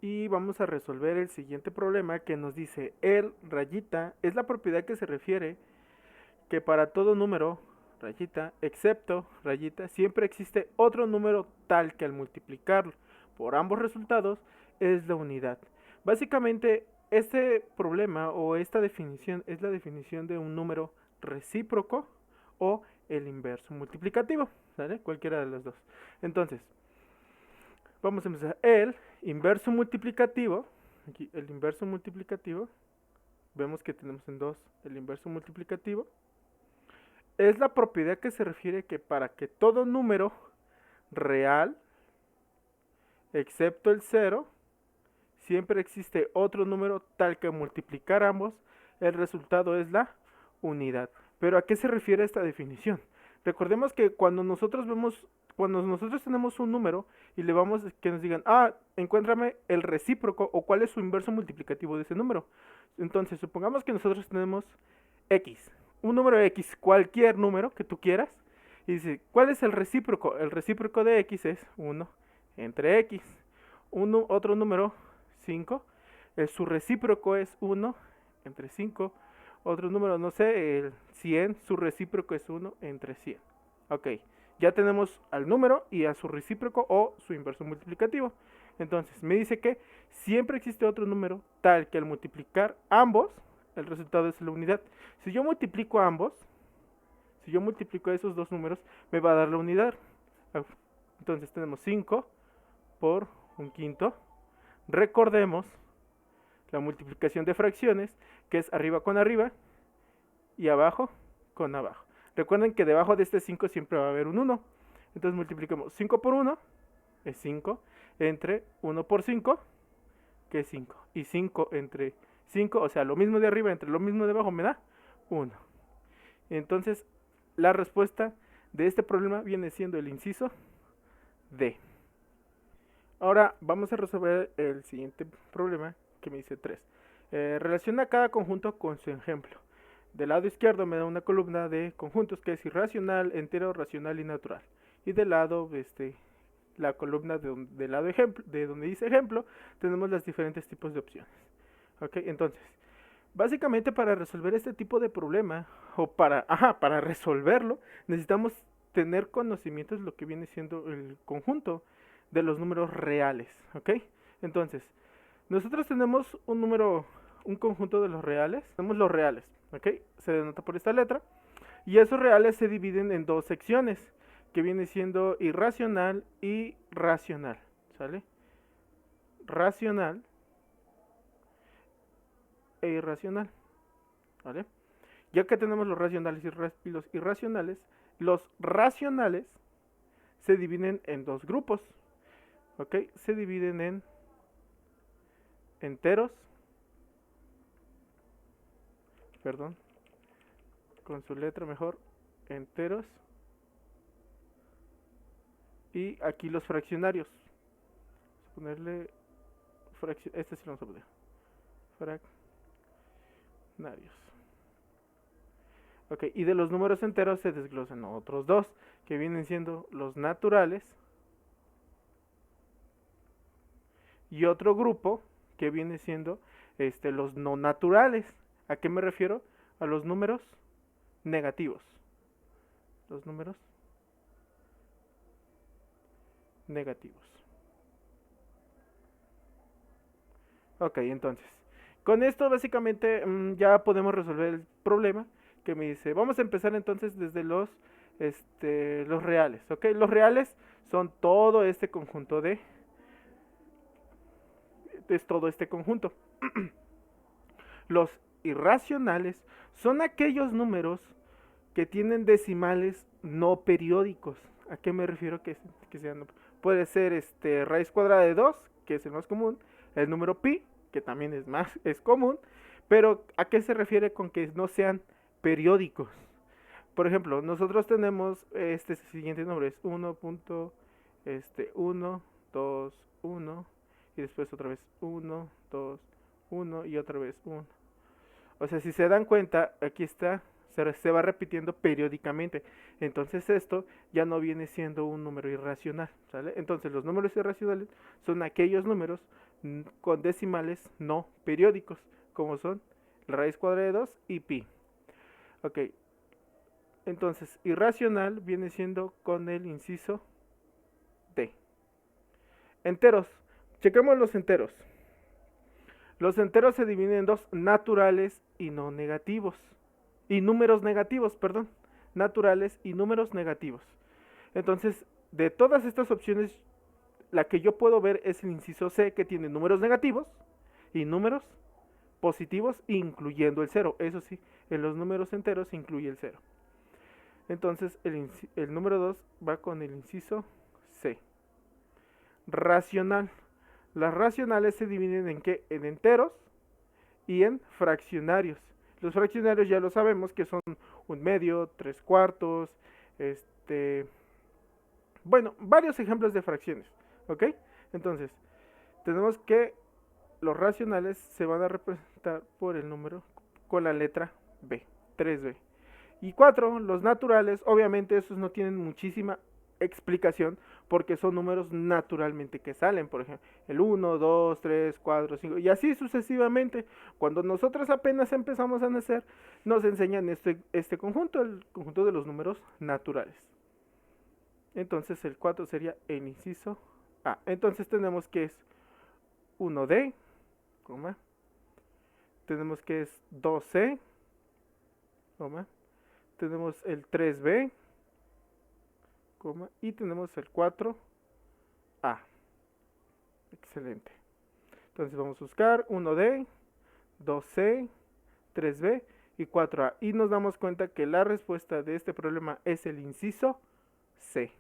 Y vamos a resolver el siguiente problema que nos dice el rayita es la propiedad que se refiere que para todo número rayita, excepto rayita, siempre existe otro número tal que al multiplicarlo por ambos resultados es la unidad. Básicamente, este problema o esta definición es la definición de un número recíproco o el inverso multiplicativo, ¿vale? Cualquiera de los dos. Entonces, vamos a empezar. El inverso multiplicativo, aquí el inverso multiplicativo, vemos que tenemos en dos el inverso multiplicativo, es la propiedad que se refiere que para que todo número real, excepto el cero, siempre existe otro número tal que multiplicar ambos, el resultado es la unidad. Pero ¿a qué se refiere esta definición? Recordemos que cuando nosotros tenemos un número y le vamos que nos digan, encuéntrame el recíproco o cuál es su inverso multiplicativo de ese número. Entonces, supongamos que nosotros tenemos X, un número X, cualquier número que tú quieras, y dice, ¿cuál es el recíproco? El recíproco de X es 1 entre X. Otro número 5, su recíproco es 1 entre 5. Otro número, no sé, el 100, su recíproco es 1 entre 100. Ok, ya tenemos al número y a su recíproco o su inverso multiplicativo. Entonces, me dice que siempre existe otro número tal que al multiplicar ambos, el resultado es la unidad. Si yo multiplico ambos, si yo multiplico esos dos números, me va a dar la unidad. Entonces tenemos 5 por un quinto. Recordemos la multiplicación de fracciones, que es arriba con arriba y abajo con abajo. Recuerden que debajo de este 5 siempre va a haber un 1. Entonces multiplicamos 5 por 1, es 5, entre 1 por 5, que es 5. Y 5 entre 5, o sea, lo mismo de arriba entre lo mismo de abajo me da 1. Entonces, la respuesta de este problema viene siendo el inciso D. Ahora vamos a resolver el siguiente problema que me dice 3. Relaciona cada conjunto con su ejemplo. Del lado izquierdo me da una columna de conjuntos que es irracional, entero, racional y natural. Y del lado, la columna del lado ejemplo, de donde dice ejemplo, tenemos los diferentes tipos de opciones. Ok, entonces, básicamente para resolver este tipo de problema, para resolverlo, necesitamos tener conocimientos de lo que viene siendo el conjunto de los números reales, ¿ok? Entonces, nosotros tenemos un conjunto de los reales, tenemos los reales, ¿ok? Se denota por esta letra, y esos reales se dividen en dos secciones, que viene siendo irracional y racional, ¿sale? Racional e irracional, ¿vale? Ya que tenemos los racionales y los irracionales, los racionales se dividen en dos grupos, ¿ok? Se dividen en enteros, perdón, con su letra mejor, enteros, y aquí los fraccionarios. Vamos a ponerle este sí lo vamos a poner. Fraccionarios. Ok, y de los números enteros se desglosan otros dos, que vienen siendo los naturales, y otro grupo que viene siendo los no naturales. ¿A qué me refiero? A los números negativos. Los números negativos. Ok, entonces, con esto básicamente ya podemos resolver el problema que me dice. Vamos a empezar entonces desde los reales, ¿ok? Los reales son todo este conjunto es todo este conjunto. Los irracionales son aquellos números que tienen decimales no periódicos. ¿A qué me refiero que sean? Puede ser raíz cuadrada de 2, que es el más común, el número pi, que también es común, pero ¿a qué se refiere con que no sean periódicos? Por ejemplo, nosotros tenemos este siguiente nombre, es 1.1, 2, 1, y después otra vez 1, 2, 1 y otra vez 1. O sea, si se dan cuenta, aquí está, se va repitiendo periódicamente. Entonces esto ya no viene siendo un número irracional, ¿sale? Entonces los números irracionales son aquellos números con decimales no periódicos, como son la raíz cuadrada de 2 y pi. Ok, entonces irracional viene siendo con el inciso D. Enteros, chequemos los enteros. Los enteros se dividen en dos: naturales y no negativos. Y números negativos, perdón. Naturales y números negativos. Entonces, de todas estas opciones, la que yo puedo ver es el inciso C, que tiene números negativos y números positivos, incluyendo el cero. Eso sí, en los números enteros se incluye el cero. Entonces, el número 2 va con el inciso C. Racional. Las racionales se dividen en qué? En enteros y en fraccionarios. Los fraccionarios ya lo sabemos que son un medio, tres cuartos, bueno, varios ejemplos de fracciones, ¿ok? Entonces, tenemos que los racionales se van a representar por el número con la letra B, 3B. Y 4, los naturales, obviamente esos no tienen muchísima explicación porque son números naturalmente que salen, por ejemplo, el 1, 2, 3, 4, 5 y así sucesivamente. Cuando nosotros apenas empezamos a nacer, nos enseñan este conjunto, el conjunto de los números naturales. Entonces el 4 sería el inciso A. Entonces tenemos que es 1D, tenemos que es 2C, tenemos el 3B, y tenemos el 4A. Excelente. Entonces vamos a buscar 1D, 2C, 3B y 4A. Y nos damos cuenta que la respuesta de este problema es el inciso C.